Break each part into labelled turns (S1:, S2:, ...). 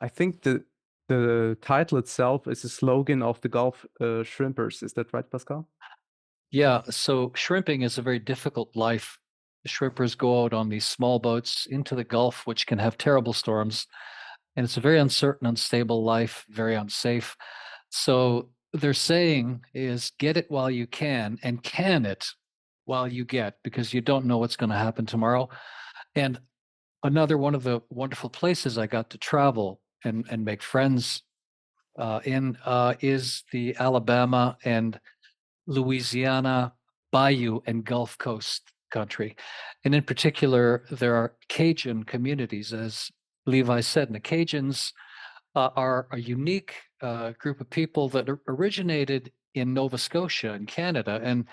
S1: I think the title itself is a slogan of the Gulf shrimpers. Is that right, Pascal?
S2: Yeah, so shrimping is a very difficult life. The shrimpers go out on these small boats into the Gulf, which can have terrible storms, and it's a very uncertain, unstable life, very unsafe. So their saying is get it while you can it while you get, because you don't know what's going to happen tomorrow. And another one of the wonderful places I got to travel and make friends in is the Alabama and Louisiana Bayou and Gulf Coast country. And in particular, there are Cajun communities, as Levi said. And the Cajuns are a unique group of people that originated in Nova Scotia in Canada and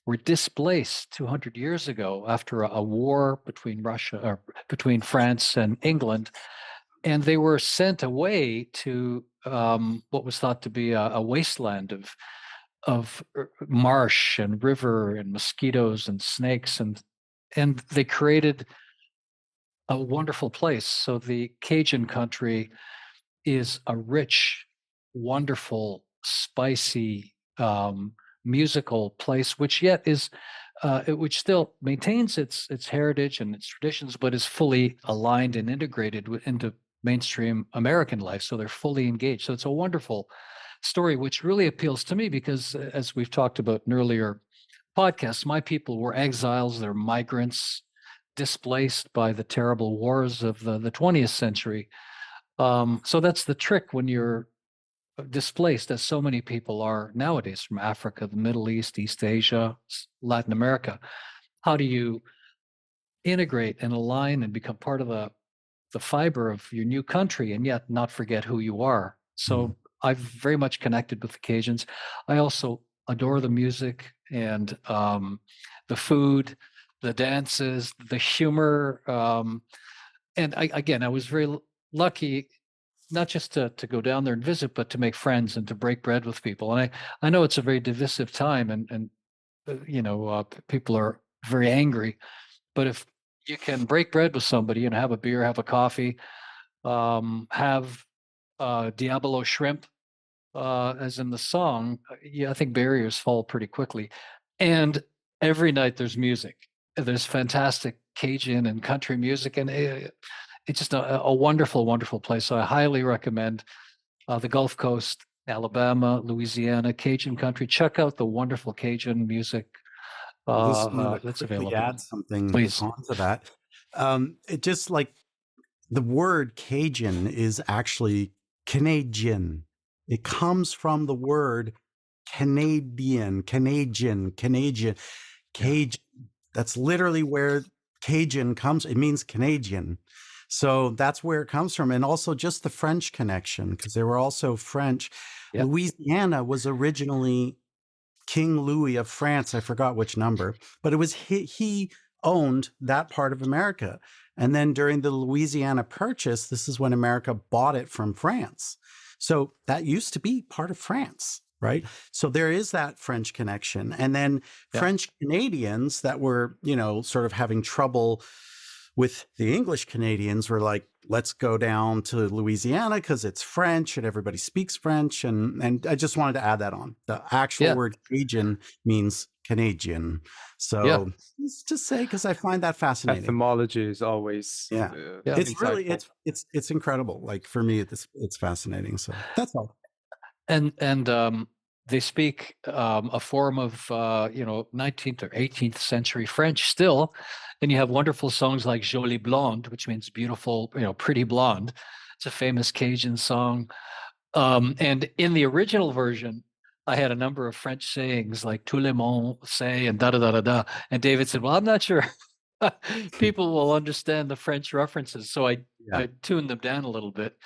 S2: were displaced 200 years ago after a war between Russia or between France and England, and they were sent away to what was thought to be a wasteland of marsh and river and mosquitoes and snakes, and they created a wonderful place. So the Cajun country is a rich, wonderful, spicy, musical place, which yet is, which still maintains its heritage and its traditions, but is fully aligned and integrated into mainstream American life. So they're fully engaged. So it's a wonderful story, which really appeals to me because, as we've talked about in earlier podcasts, my people were exiles, they're migrants, displaced by the terrible wars of the 20th century. So that's the trick when you're displaced, as so many people are nowadays from Africa, the Middle East, East Asia, Latin America. How do you integrate and align and become part of the fiber of your new country and yet not forget who you are?
S3: Mm.
S2: So I've very much connected with the Cajuns. I also adore the music and the food, the dances, the humor. And again, I was very lucky not just to go down there and visit, but to make friends and to break bread with people. And I know it's a very divisive time, and people are very angry. But if you can break bread with somebody and have a beer, have a coffee, have Diabolo shrimp, as in the song, yeah, I think barriers fall pretty quickly. And every night there's music. There's fantastic Cajun and country music, and it's just a wonderful, wonderful place. So I highly recommend the Gulf Coast, Alabama, Louisiana, Cajun country. Check out the wonderful Cajun music
S3: I just wanted to
S2: that's
S3: quickly
S2: available.
S3: add something
S2: Please.
S3: onto that. It just like the word Cajun is actually Canadian. It comes from the word Canadian.
S2: Yeah.
S3: Cajun. That's literally where Cajun comes. It means Canadian. So that's where it comes from. And also just the French connection, because they were also French.
S2: Yep.
S3: Louisiana was originally King Louis of France. I forgot which number, but it was he owned that part of America. And then during the Louisiana Purchase, this is when America bought it from France. So that used to be part of France, right? So there is that French connection. And then
S2: Yep.
S3: French Canadians that were, sort of having trouble with the English Canadians were like, let's go down to Louisiana because it's French and everybody speaks French. And I just wanted to add that on. The actual
S2: Yeah.
S3: word Cajun means Canadian.
S2: Yeah.
S3: So just say, because I find that fascinating.
S1: Etymology is always
S3: Yeah.
S2: Yeah.
S3: It's really,
S1: insightful.
S3: it's incredible. Like for me, it's fascinating. So that's all.
S2: And they speak a form of 19th or 18th century French still, and you have wonderful songs like "Jolie Blonde," which means beautiful, pretty blonde. It's a famous Cajun song. And in the original version, I had a number of French sayings like "Tout le monde say" and "da da da da da." And David said, "Well, I'm not sure people will understand the French references," so I tuned them down a little bit.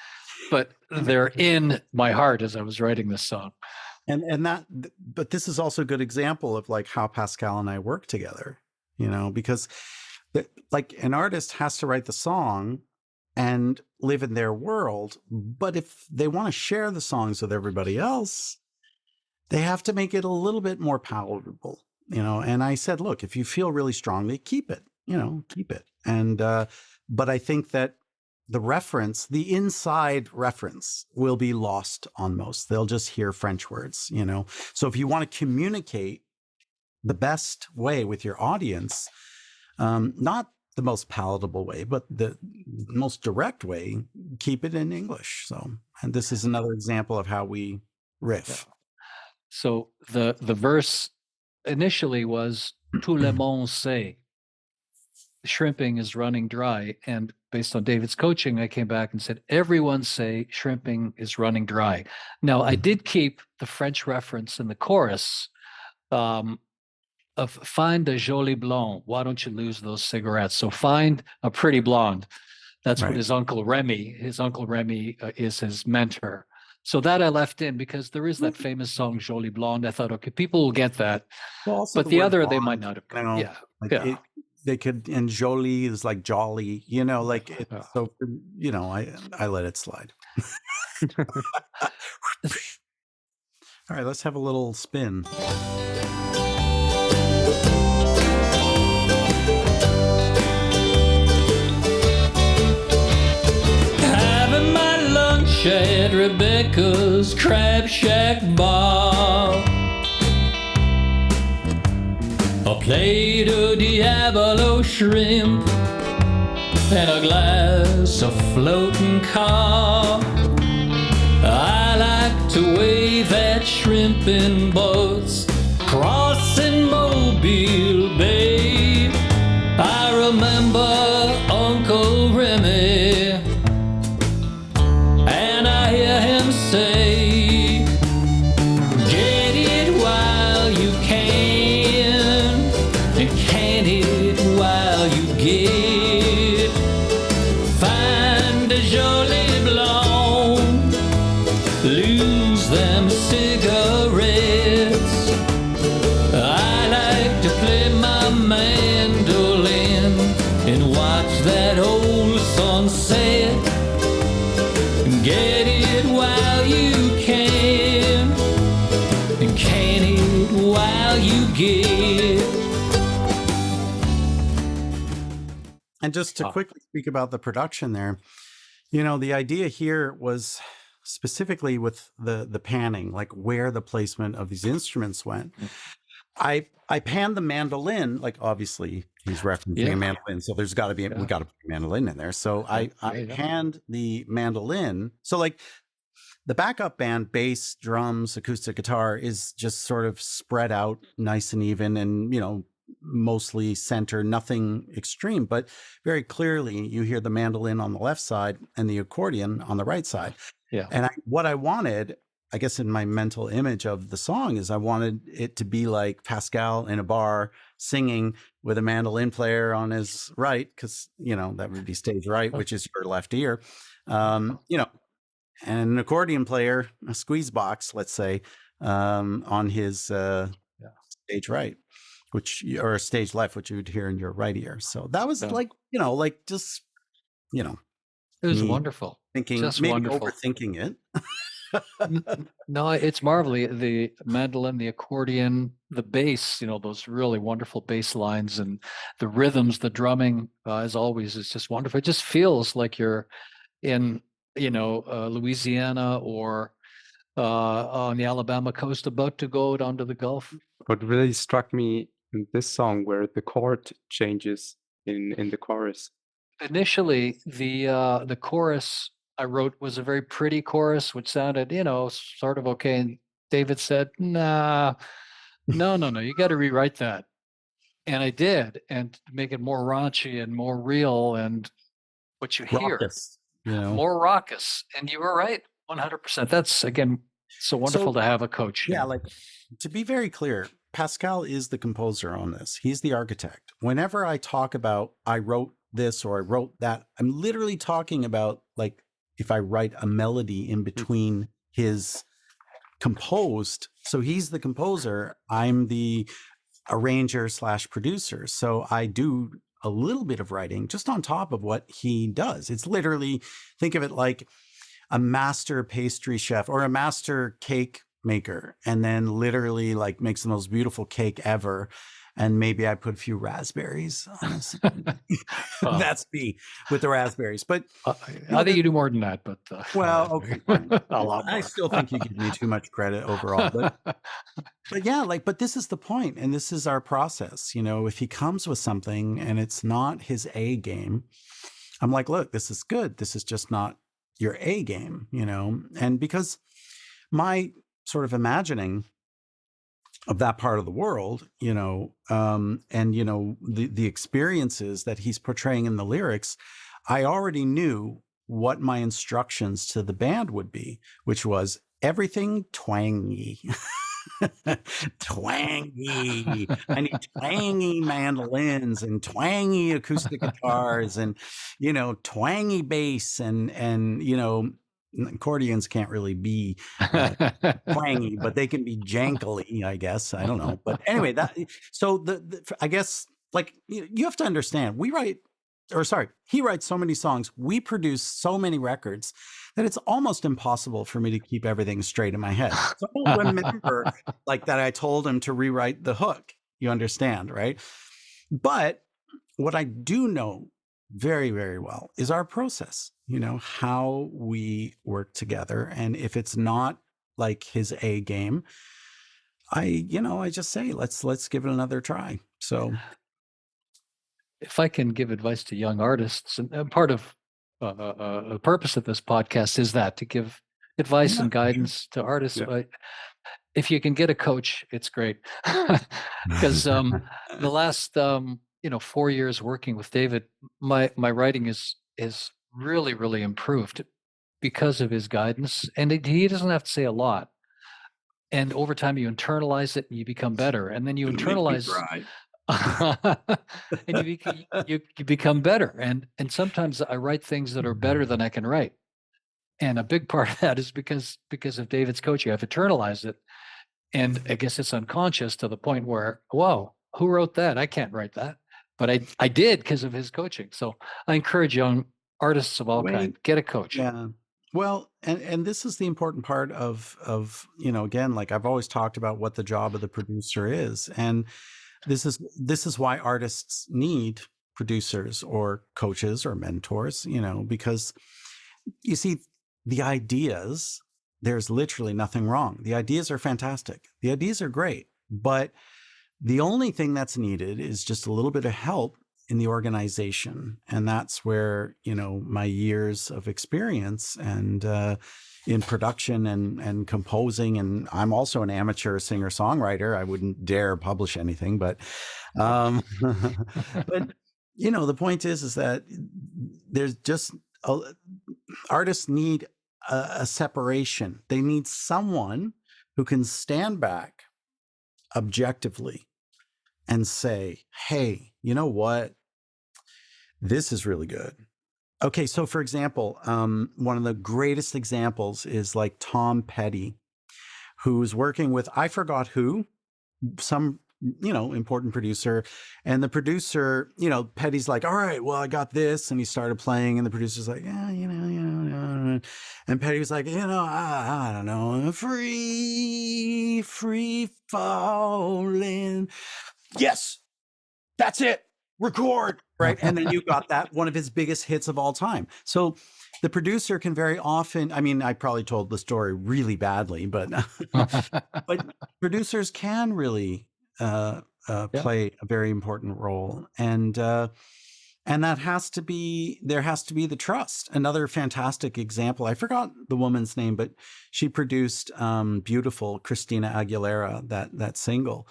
S2: But they're in my heart as I was writing this song.
S3: But this is also a good example of like how Pascal and I work together, because like an artist has to write the song and live in their world. But if they want to share the songs with everybody else, they have to make it a little bit more palatable, and I said, look, if you feel really strongly, keep it, keep it. And, but I think that the reference, the inside reference will be lost on most. They'll just hear French words, you know? So if you want to communicate the best way with your audience, not the most palatable way, but the most direct way, keep it in English. So, and this is another example of how we riff.
S2: So the verse initially was tout le monde sait. Shrimping is running dry. And based on David's coaching, I came back and said, everyone say shrimping is running dry. Now, I did keep the French reference in the chorus of find a jolie blonde. Why don't you lose those cigarettes? So find a pretty blonde. That's what his Uncle Remy is his mentor. So that I left in because there is that famous song, Jolie Blonde. I thought, okay, people will get that.
S3: Well, also
S2: but the other,
S3: blonde,
S2: they might not have.
S3: You know,
S2: Yeah.
S3: like
S2: Yeah.
S3: They could, and Jolie is like jolly, you know, like it, so, you know, I let it slide. All right, let's have a little spin.
S4: Having my lunch at Rebecca's Crab Shack bar. A plate of Diablo shrimp and a glass of floating car. I like to wave at shrimp in boats crossing Mobile Bay. I remember Uncle Remy, and I hear him say, get it while you can, and can it while you get. Find a jolie blonde, lose them cigarettes. I like to play my mandolin and watch that old sunset. Get it while you can, and can it while you get.
S3: And just to quickly speak about the production there, you know, the idea here was specifically with the panning, like where the placement of these instruments went. I panned the mandolin, like obviously he's referencing a mandolin, so there's got to be we got to put a mandolin in there. So I panned the mandolin. So like the backup band, bass, drums, acoustic guitar is just sort of spread out nice and even, and you know, mostly center, nothing extreme, but very clearly you hear the mandolin on the left side and the accordion on the right side.
S2: Yeah.
S3: And what I wanted, I guess in my mental image of the song, is I wanted it to be like Pascal in a bar singing with a mandolin player on his right, because, you know, that would be stage right, which is your left ear, you know, and an accordion player, a squeeze box, let's say, on his stage right, or stage left, which you would hear in your right ear. So that was like, you know, like just, you know,
S2: it was wonderful.
S3: Thinking,
S2: just
S3: maybe
S2: wonderful.
S3: overthinking it.
S2: No, it's marvelous. The mandolin, the accordion, the bass, you know, those really wonderful bass lines and the rhythms, the drumming, as always, is just wonderful. It just feels like you're in, you know, Louisiana or on the Alabama coast about to go down to the Gulf.
S1: What really struck me in this song were the chord changes in the chorus.
S2: Initially, the chorus I wrote was a very pretty chorus, which sounded, you know, sort of okay. And David said, no, you got to rewrite that. And I did, and to make it more raunchy and more real and what you hear,
S3: you know,
S2: more raucous. And you were right, 100%. That's, again, so wonderful to have a coach.
S3: Yeah, like, to be very clear, Pascal is the composer on this. He's the architect. Whenever I talk about I wrote this or I wrote that, I'm literally talking about like if I write a melody in between his composed. So he's the composer, I'm the arranger / producer. So I do a little bit of writing just on top of what he does. It's literally, think of it like a master pastry chef or a master cake maker, and then literally like makes the most beautiful cake ever. and maybe I put a few raspberries on it. That's me with the raspberries. But
S2: I think you do more than that, but
S3: well, okay, fine.
S2: a lot more.
S3: I still think you give me too much credit overall, but yeah, like, but this is the point, and this is our process. You know, if he comes with something and it's not his A game, I'm like, look, this is good. This is just not your A game, you know? And because my sort of imagining of that part of the world, you know, and, you know, the experiences that he's portraying in the lyrics, I already knew what my instructions to the band would be, which was everything twangy. Twangy. I need twangy mandolins and twangy acoustic guitars and, you know, twangy bass and, you know, accordions can't really be twangy, but they can be jankily, I guess. I don't know. But anyway, so I guess like you have to understand, he writes so many songs, we produce so many records that it's almost impossible for me to keep everything straight in my head. So I don't remember like that I told him to rewrite the hook. You understand, right? But what I do know very, very well is our process, you know, how we work together. And if it's not like his A game, I just say, let's give it another try. So
S2: if I can give advice to young artists, and part of the purpose of this podcast is that to give advice and guidance to artists.
S1: Yeah.
S2: If you can get a coach, it's great. Because the last 4 years working with David, my writing is really, really improved because of his guidance. And he doesn't have to say a lot. And over time, you internalize it and you become better. And then you internalize. And you become better. And sometimes I write things that are better than I can write. And a big part of that is because of David's coaching. I've internalized it. And I guess it's unconscious to the point where, whoa, who wrote that? I can't write that. But I did because of his coaching. So I encourage young artists of all kinds, get a coach.
S3: Yeah. Well, and this is the important part of, you know, again, like I've always talked about what the job of the producer is. And this is why artists need producers or coaches or mentors, you know, because you see the ideas, there's literally nothing wrong. The ideas are fantastic. The ideas are great, but the only thing that's needed is just a little bit of help in the organization. And that's where, you know, my years of experience and in production and composing, and I'm also an amateur singer-songwriter. I wouldn't dare publish anything, but but you know, the point is that there's just artists need a separation. They need someone who can stand back objectively and say, hey, you know what? This is really good. Okay, so for example, one of the greatest examples is like Tom Petty, who's working with, I forgot who, some, you know, important producer. And the producer, you know, Petty's like, all right, well, I got this. And he started playing, and the producer's like, yeah, you know. And Petty was like, you know, I don't know, free falling. Yes, that's it. Record, right? And then you got that, one of his biggest hits of all time. So the producer can very often, I mean, I probably told the story really badly, but but producers can really play a very important role. And that has to be, there has to be the trust. Another fantastic example, I forgot the woman's name, but she produced Beautiful, Christina Aguilera, that single.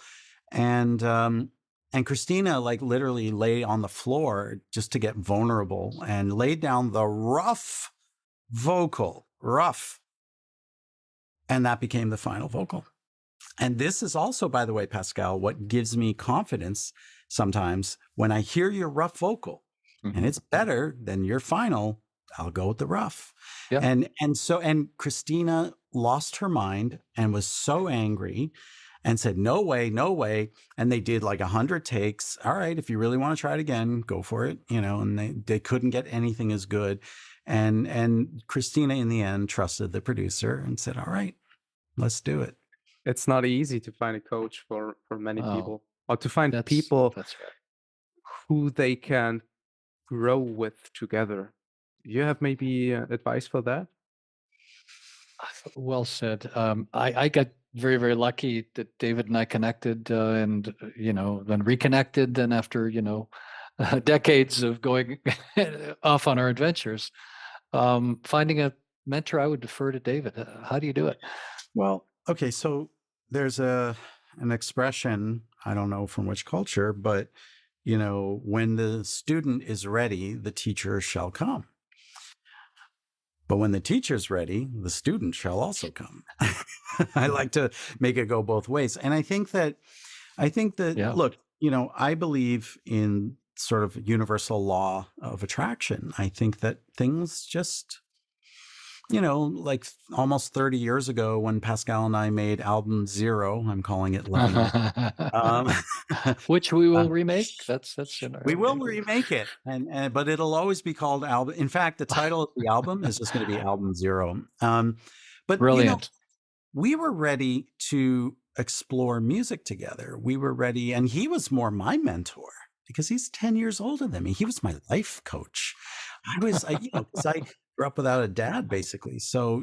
S3: And Christina like literally lay on the floor just to get vulnerable and laid down the rough vocal, and that became the final vocal. And this is also, by the way, Pascal, what gives me confidence sometimes when I hear your rough vocal and it's better than your final, I'll go with the rough. Yeah. And Christina lost her mind and was so angry and said, no way, no way. And they did like 100 takes. All right, if you really want to try it again, go for it. You know, and they couldn't get anything as good. And Christina in the end trusted the producer and said, all right, let's do it.
S1: It's not easy to find a coach for many people. or to find
S2: That's
S1: people
S2: that's right.
S1: who they can grow with together. You have maybe advice for that?
S2: Well said. I got very, very lucky that David and I connected, and then reconnected. Then after decades of going off on our adventures, finding a mentor, I would defer to David. How do you do it?
S3: Well, okay, so there's an expression, I don't know from which culture, but when the student is ready, the teacher shall come. But when the teacher's ready, the student shall also come. I like to make it go both ways. And I think that
S2: Yeah.
S3: look, I believe in sort of universal law of attraction. I think that things just, like almost 30 years ago when Pascal and I made album 0, I'm calling it Level Up.
S2: Which we will remake. That's
S3: We will remake it, but it'll always be called album. In fact, the title of the album is just going to be Album 0. But
S2: Brilliant.
S3: we were ready to explore music together. We were ready, and he was more my mentor because he's 10 years older than me. He was my life coach. Because I grew up without a dad, basically. So,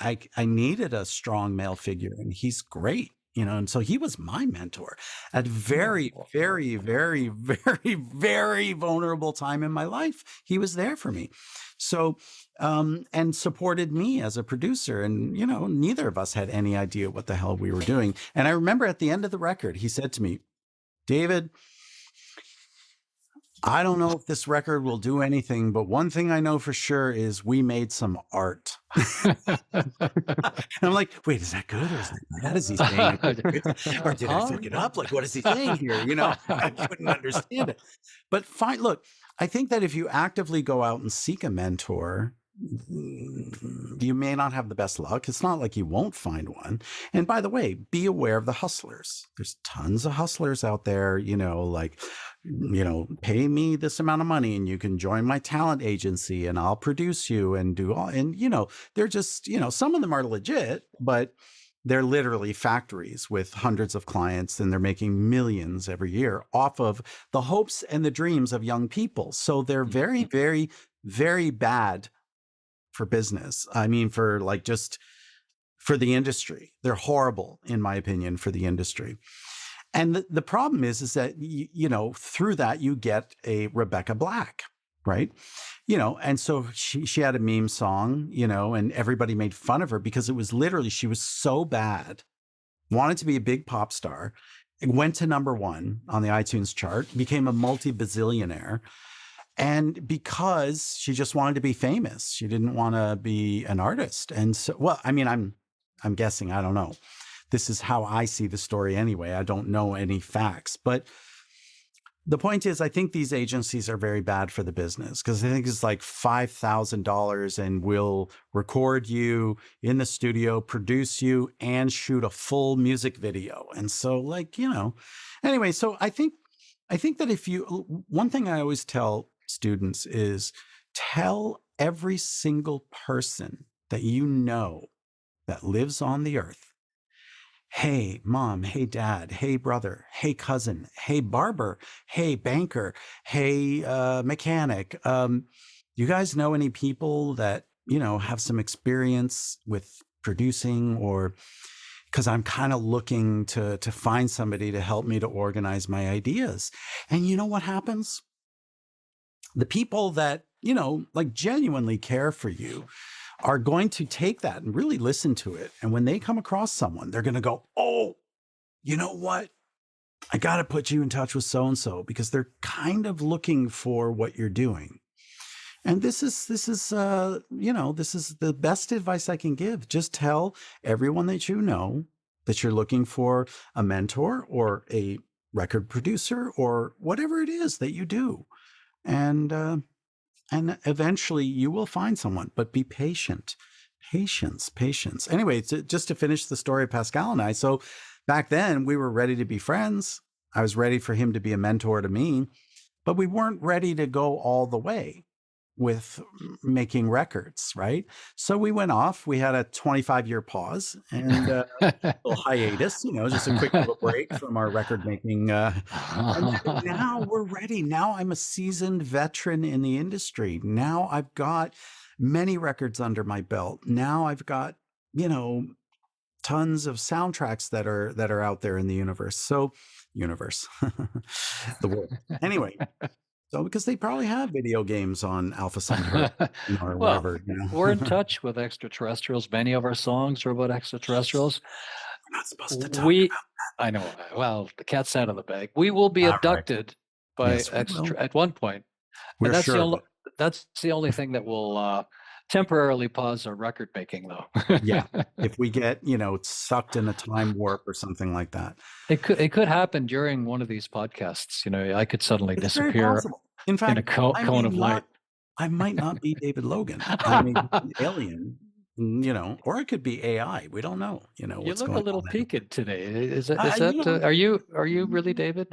S3: I needed a strong male figure, and he's great. And so he was my mentor at very, very, very, very, very vulnerable time in my life. He was there for me. So, and supported me as a producer. And, neither of us had any idea what the hell we were doing. And I remember at the end of the record, he said to me, David, I don't know if this record will do anything, but one thing I know for sure is we made some art. And I'm like, wait, is that good or is that bad? Is he saying or did I fuck it up? Like, what is he saying here? I couldn't understand it. But fine, look, I think that if you actively go out and seek a mentor, you may not have the best luck. It's not like you won't find one. And by the way, be aware of the hustlers. There's tons of hustlers out there, pay me this amount of money and you can join my talent agency and I'll produce you and do all. And, they're just, some of them are legit, but they're literally factories with hundreds of clients and they're making millions every year off of the hopes and the dreams of young people. So they're very, very, very bad for business. I mean, for the industry. They're horrible, in my opinion, for the industry. And the problem is that, through that, you get a Rebecca Black, right? And so she had a meme song, and everybody made fun of her because it was literally, she was so bad, wanted to be a big pop star, went to #1 on the iTunes chart, became a multi-bazillionaire. And because she just wanted to be famous, she didn't want to be an artist. And so, well, I mean, I'm guessing, I don't know. This is how I see the story anyway. I don't know any facts, but the point is, I think these agencies are very bad for the business because I think it's like $5,000 and we'll record you in the studio, produce you, and shoot a full music video. And so, anyway, so I think that one thing I always tell students is tell every single person that that lives on the earth, hey, mom, hey, dad, hey, brother, hey, cousin, hey, barber, hey, banker, hey, mechanic. You guys know any people that, have some experience with producing or because I'm kind of looking to find somebody to help me to organize my ideas. And you know what happens? The people that, genuinely care for you are going to take that and really listen to it. And when they come across someone, they're going to go, oh, you know what? I got to put you in touch with so-and-so because they're kind of looking for what you're doing. And this is the best advice I can give. Just tell everyone that that you're looking for a mentor or a record producer or whatever it is that you do. And eventually you will find someone, but be patient. Patience. Anyway, just to finish the story of Pascal and I. So back then we were ready to be friends. I was ready for him to be a mentor to me, but we weren't ready to go all the way. with making records, right? So we went off. We had a 25-year pause and a little hiatus, just a quick little break from our record making. And then now we're ready. Now I'm a seasoned veteran in the industry. Now I've got many records under my belt. Now I've got, tons of soundtracks that are out there in the universe. So the world. Anyway, so because they probably have video games on Alpha Centauri or
S2: Well,
S3: wherever.
S2: we're in touch with extraterrestrials. Many of our songs are about extraterrestrials.
S3: We're not supposed to talk
S2: I know. Well, the cat's out of the bag. We will be
S3: All right.
S2: abducted by
S3: Yes, we will.
S2: at one point.
S3: We're
S2: And that's
S3: sure of it.
S2: that's the only thing that will temporarily pause our record making, though.
S3: Yeah. If we get, sucked in a time warp or something like that.
S2: It could happen during one of these podcasts. I could suddenly
S3: It's very
S2: disappear
S3: possible. In
S2: in
S3: fact,
S2: a cone of light.
S3: I might not be David Logan. I may be an alien, or it could be AI. We don't know,
S2: You
S3: what's
S2: look
S3: going
S2: a little
S3: on there.
S2: peaked today. Is that
S3: you know,
S2: are you really David?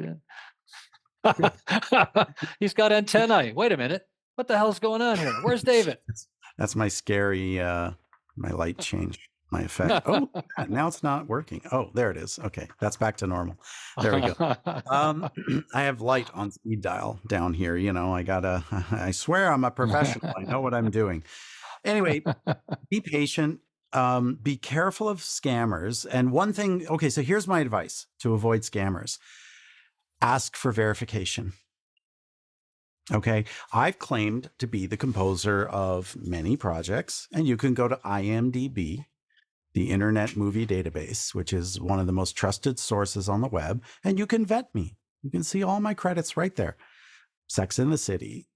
S2: He's got antennae. Wait a minute. What the hell's going on here? Where's David?
S3: That's my scary, my light change, my effect. Oh, now it's not working. Oh, there it is. Okay, that's back to normal. There we go. I have light on speed dial down here. I swear I'm a professional. I know what I'm doing. Anyway, be patient. Be careful of scammers. And one thing, okay, so here's my advice to avoid scammers. Ask for verification. Okay, I've claimed to be the composer of many projects, and you can go to IMDb, the Internet Movie Database, which is one of the most trusted sources on the web, and you can vet me. You can see all my credits right there. Sex and the City,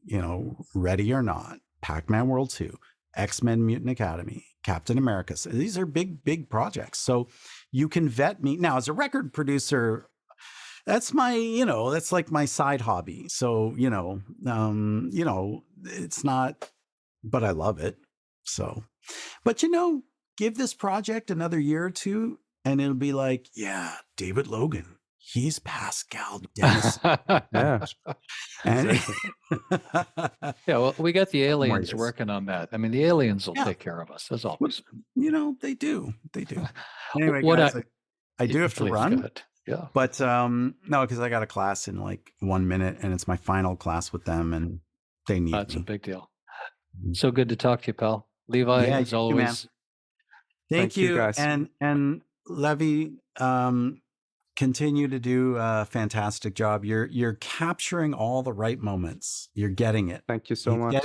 S3: Ready or Not, Pac-Man World 2, X-Men Mutant Academy, Captain America. So these are big, big projects. So you can vet me. Now, as a record producer, that's that's like my side hobby. So, it's not, but I love it. So, but give this project another year or two and it'll be like, yeah, David Logan, he's Pascal Dennis.
S1: Yeah.
S3: And
S2: Yeah, well, we got the aliens
S3: years.
S2: working on that. I mean, the aliens will
S3: Yeah.
S2: take care of us, as always.
S3: they do. Anyway,
S2: What
S3: guys, I do have to
S2: Please, go
S3: run.
S2: ahead. Yeah.
S3: But no, because I got a class in like 1 minute and it's my final class with them and they need
S2: That's a
S3: me.
S2: big deal.
S3: Mhm.
S2: So good to talk to you, pal. Levi,
S3: Yeah,
S2: as
S3: you too, man.
S2: always.
S3: Thank
S1: you,
S3: you.
S1: guys.
S3: And Levy, continue to do a fantastic job. You're capturing all the right moments. You're getting it.
S1: Thank you so much.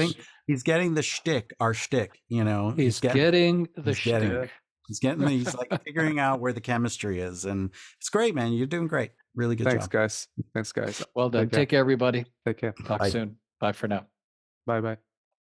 S3: He's getting the shtick, our shtick,
S2: He's getting the
S3: he's getting
S2: shtick.
S3: it. He's like figuring out where the chemistry is. And it's great, man. You're doing great. Really good
S1: Thanks,
S3: job.
S1: guys. Thanks, guys.
S2: Well done.
S1: Take care.
S2: Take care, everybody.
S1: Take care.
S2: Talk
S3: Bye.
S2: soon. Bye for now.
S1: Bye bye.